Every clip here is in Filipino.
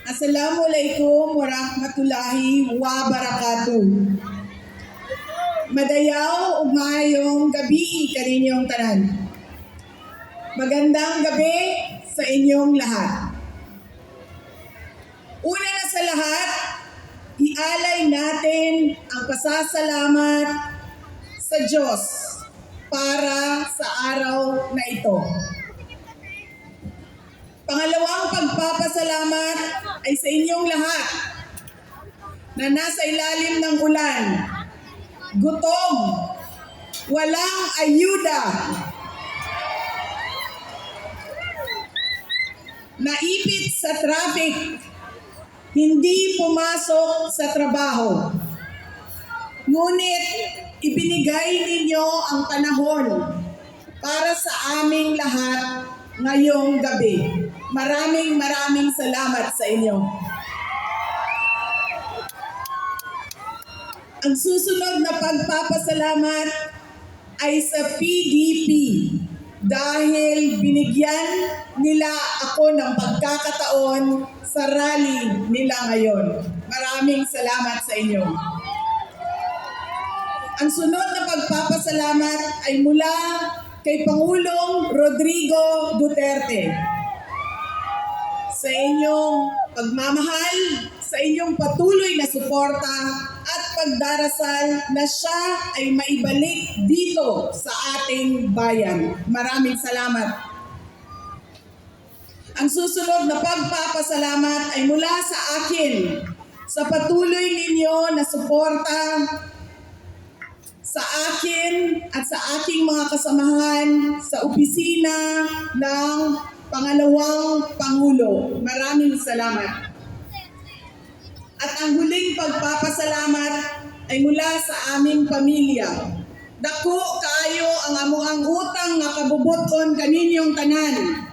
Assalamualaikum warahmatullahi wabarakatuh. Madayaw umayong gabi kaninyong tanan. Magandang gabi sa inyong lahat. Una na sa lahat, ialay natin ang pasasalamat sa Diyos para sa araw na ito. Pangalawang pagpapasalamat ay sa inyong lahat na nasa ilalim ng ulan, gutom, walang ayuda, naipit sa traffic, hindi pumasok sa trabaho. Ngunit ibinigay ninyo ang panahon para sa aming lahat ngayong gabi. Maraming salamat sa inyo. Ang susunod na pagpapasalamat ay sa PDP dahil binigyan nila ako ng pagkakataon sa rally nila ngayon. Maraming salamat sa inyo. Ang sunod na pagpapasalamat ay mula kay Pangulong Rodrigo Duterte. Sa inyong pagmamahal, sa inyong patuloy na suporta at pagdarasal na siya ay maibalik dito sa ating bayan. Maraming salamat. Ang susunod na pagpapasalamat ay mula sa akin, sa patuloy ninyo na suporta sa akin at sa aking mga kasamahan sa opisina ng Pangalawang Pangulo. Maraming salamat. At ang huling pagpapasalamat ay mula sa aming pamilya. Dako kaayo ang amuang utang nga kabubuton kaninyong tanan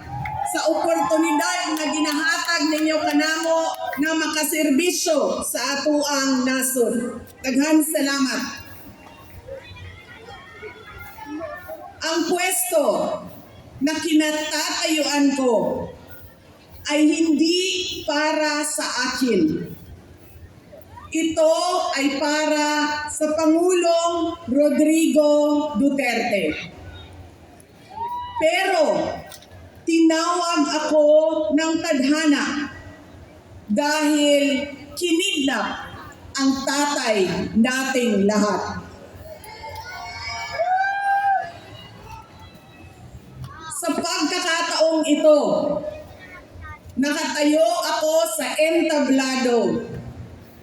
sa oportunidad na ginahatag ninyo kanamo na makaserbisyo sa atuang nasod. Daghan salamat. Ang pwesto na kinatatayuan ko ay hindi para sa akin. Ito ay para sa Pangulong Rodrigo Duterte. Pero tinawag ako ng tadhana dahil kinidnap ang tatay nating lahat. Sa pagkakataong ito, nakatayo ako sa entablado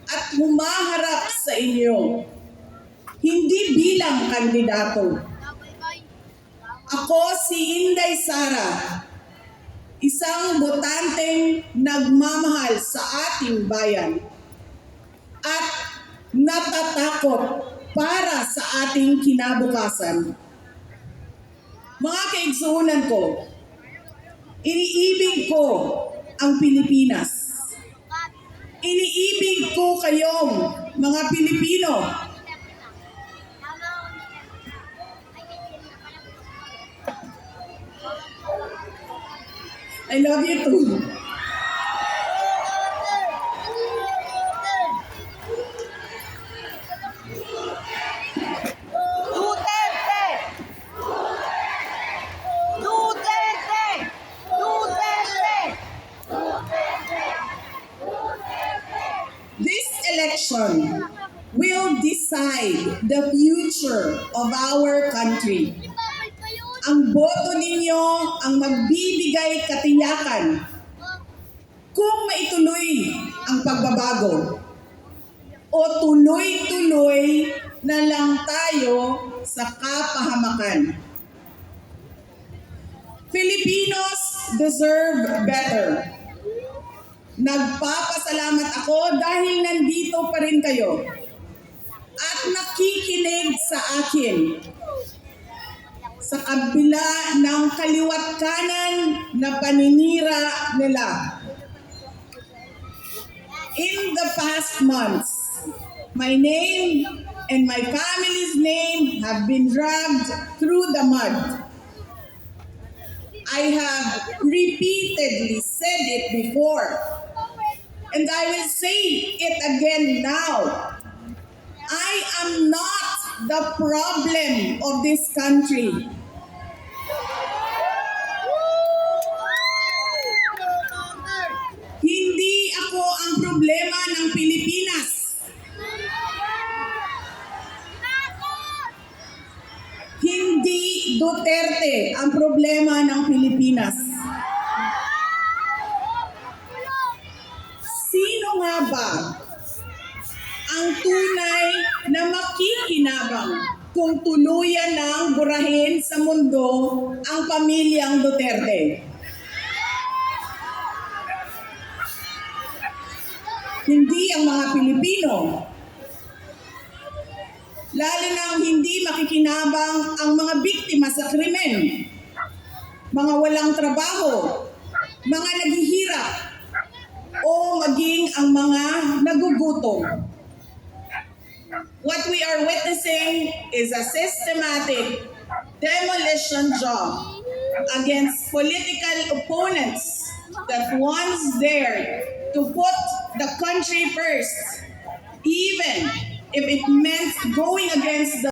at humaharap sa inyo, hindi bilang kandidato. Ako si Inday Sara, isang botanteng nagmamahal sa ating bayan at natatakot para sa ating kinabukasan. Mga kaigsuunan ko, iniibig ko ang Pilipinas. Iniibig ko kayong mga Pilipino. I love you too. Election will decide the future of our country. Ang boto ninyo ang magbibigay katiyakan kung maituloy ang pagbabago o tuloy-tuloy na lang tayo sa kapahamakan. Filipinos deserve better. Nagpapasalamat ako dahil nandito pa rin kayo at nakikinig sa akin sa kabila ng kaliwat kanan na paninira nila. In the past months, my name and my family's name have been dragged through the mud. I have repeatedly said it before. and I will say it again now. I am not the problem of this country. Hindi ako ang problema ng Pilipinas. Hindi Duterte ang problema ng Pilipinas. Sino nga ba ang tunay na makikinabang kung tuluyan ng burahin sa mundo ang pamilyang Duterte? Hindi ang mga Pilipino. Lalo na hindi makikinabang ang mga biktima sa krimen, mga walang trabaho, mga naghihirap, o maging ang mga nagugutom. What we are witnessing is a systematic demolition job against political opponents that once dared to put the country first, even if it meant going against the